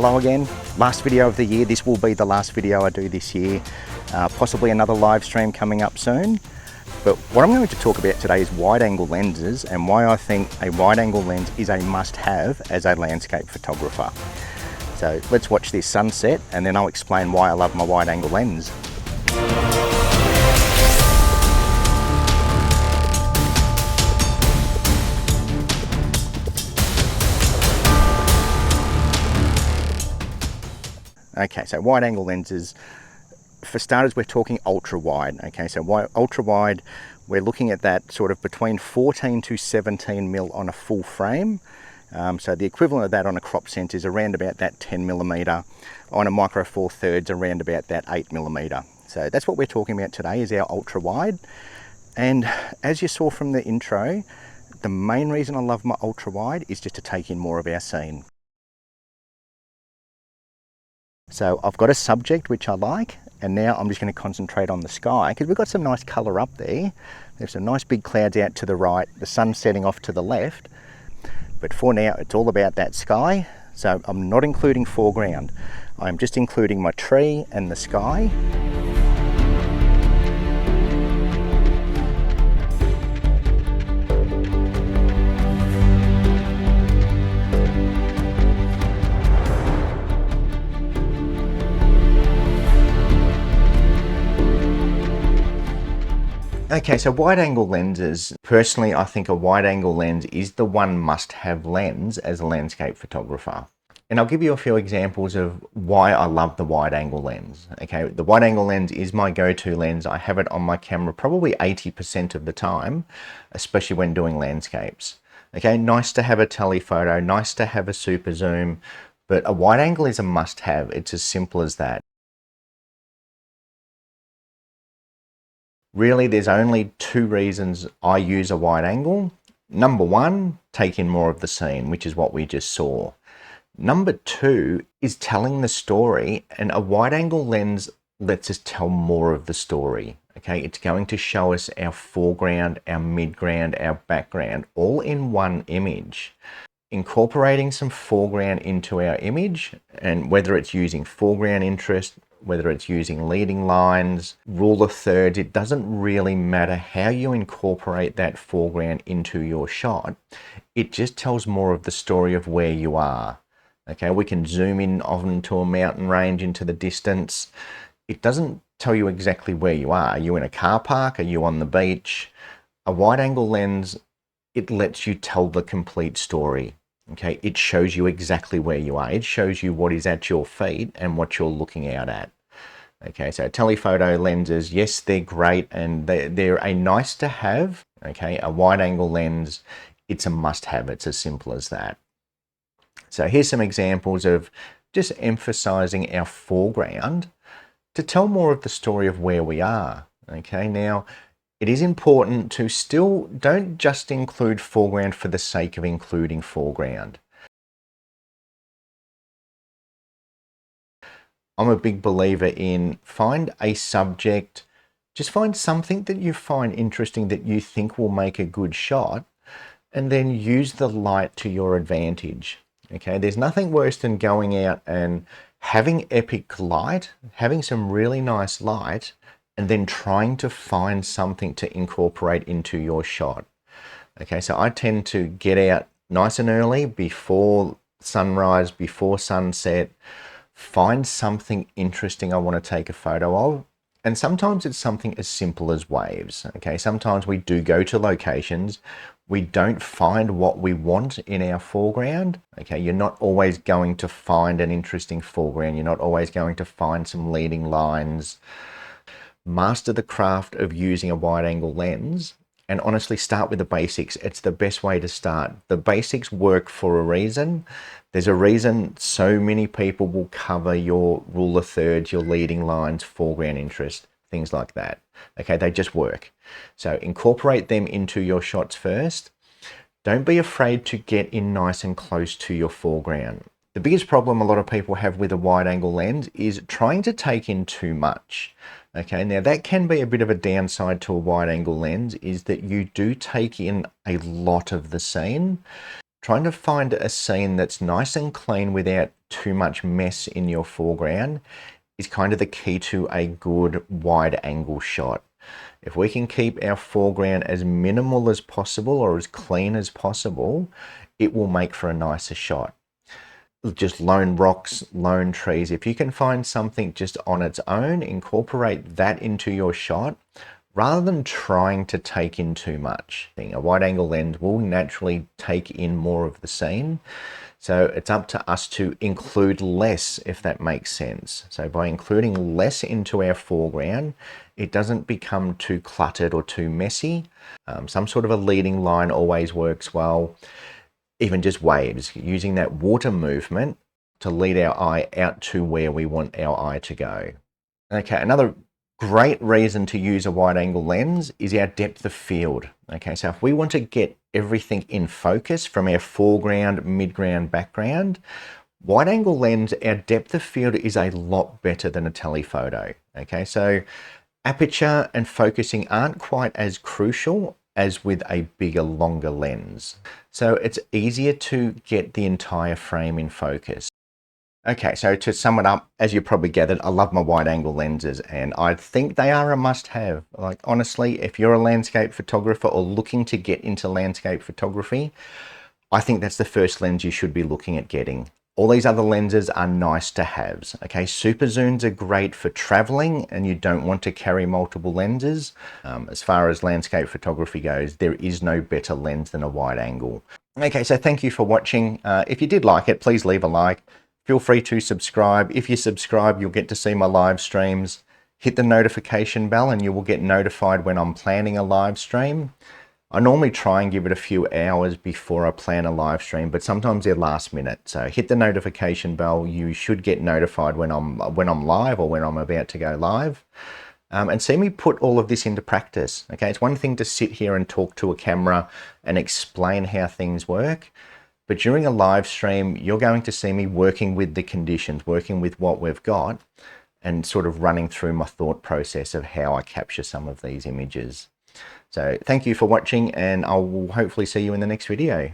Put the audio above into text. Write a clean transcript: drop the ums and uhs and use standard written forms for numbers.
Hello again, last video of the year. This will be the last video I do this year. Possibly another live stream coming up soon. But what I'm going to talk about today is wide angle lenses and why I think a wide angle lens is a must have as a landscape photographer. So let's watch this sunset and then I'll explain why I love my wide angle lens. Okay, so wide angle lenses, for starters, we're talking ultra wide. Okay, so ultra wide, we're looking at that sort of between 14 to 17 mil on a full frame. So the equivalent of that on a crop sense is around about that 10 millimeter, on a micro four thirds around about that 8 millimeter. So that's what we're talking about today, is our ultra wide. And as you saw from the intro, the main reason I love my ultra wide is just to take in more of our scene. So I've got a subject which I like, and now I'm just going to concentrate on the sky because we've got some nice colour up there. There's some nice big clouds out to the right, the sun setting off to the left. But for now, it's all about that sky. So I'm not including foreground. I'm just including my tree and the sky. Okay, so wide angle lenses, personally I think a wide angle lens is the one must have lens as a landscape photographer. And I'll give you a few examples of why I love the wide angle lens. Okay, the wide angle lens is my go-to lens. I have it on my camera probably 80% of the time, especially when doing landscapes. Okay, nice to have a telephoto, nice to have a super zoom, but a wide angle is a must have. It's as simple as that. Really, there's only two reasons I use a wide angle. Number one, take in more of the scene, which is what we just saw. Number two is telling the story, and a wide angle lens lets us tell more of the story. Okay, it's going to show us our foreground, our midground, our background, all in one image. Incorporating some foreground into our image, and whether it's using foreground interest, whether it's using leading lines, rule of thirds, it doesn't really matter how you incorporate that foreground into your shot. It just tells more of the story of where you are. Okay, we can zoom in onto a mountain range into the distance. It doesn't tell you exactly where you are. Are you in a car park? Are you on the beach? A wide angle lens, it lets you tell the complete story. Okay, it shows you exactly where you are. It shows you what is at your feet and what you're looking out at. Okay, so telephoto lenses, yes, they're great and they're a nice to have. Okay, a wide angle lens, it's a must have. It's as simple as that. So here's some examples of just emphasizing our foreground to tell more of the story of where we are. Okay, now it is important to still don't just include foreground for the sake of including foreground. I'm a big believer in find a subject, just find something that you find interesting that you think will make a good shot, and then use the light to your advantage. Okay, there's nothing worse than going out and having epic light, having some really nice light, and then trying to find something to incorporate into your shot. Okay, so I tend to get out nice and early before sunrise, before sunset, find something interesting I want to take a photo of. And sometimes it's something as simple as waves. Okay, sometimes we do go to locations, we don't find what we want in our foreground. Okay, you're not always going to find an interesting foreground, you're not always going to find some leading lines. Master the craft of using a wide angle lens and honestly start with the basics. It's the best way to start. The basics work for a reason. There's a reason so many people will cover your rule of thirds, your leading lines, foreground interest, things like that. Okay, they just work. So incorporate them into your shots first. Don't be afraid to get in nice and close to your foreground. The biggest problem a lot of people have with a wide angle lens is trying to take in too much. Okay, now that can be a bit of a downside to a wide angle lens, is that you do take in a lot of the scene. Trying to find a scene that's nice and clean without too much mess in your foreground is kind of the key to a good wide angle shot. If we can keep our foreground as minimal as possible or as clean as possible, it will make for a nicer shot. Just lone rocks, lone trees. If you can find something just on its own, incorporate that into your shot rather than trying to take in too much. A wide angle lens will naturally take in more of the scene. So it's up to us to include less, if that makes sense. So by including less into our foreground, it doesn't become too cluttered or too messy. Some sort of a leading line always works well. Even just waves, using that water movement to lead our eye out to where we want our eye to go. Okay, another great reason to use a wide angle lens is our depth of field. Okay, so if we want to get everything in focus from our foreground, midground, background, wide angle lens, our depth of field is a lot better than a telephoto. Okay, so aperture and focusing aren't quite as crucial as with a bigger, longer lens. So it's easier to get the entire frame in focus. Okay, so to sum it up, as you probably gathered, I love my wide angle lenses and I think they are a must have. Like honestly, if you're a landscape photographer or looking to get into landscape photography, I think that's the first lens you should be looking at getting. All these other lenses are nice to haves. Okay, super zooms are great for traveling and you don't want to carry multiple lenses. As far as landscape photography goes, there is no better lens than a wide angle. Okay, so thank you for watching. If you did like it, please leave a like. Feel free to subscribe. If you subscribe, you'll get to see my live streams. Hit the notification bell and you will get notified when I'm planning a live stream. I normally try and give it a few hours before I plan a live stream, but sometimes they're last minute. So hit the notification bell. You should get notified when I'm live or when I'm about to go live. And see me put all of this into practice. Okay, it's one thing to sit here and talk to a camera and explain how things work. But during a live stream, you're going to see me working with the conditions, working with what we've got, and sort of running through my thought process of how I capture some of these images. So thank you for watching, and I will hopefully see you in the next video.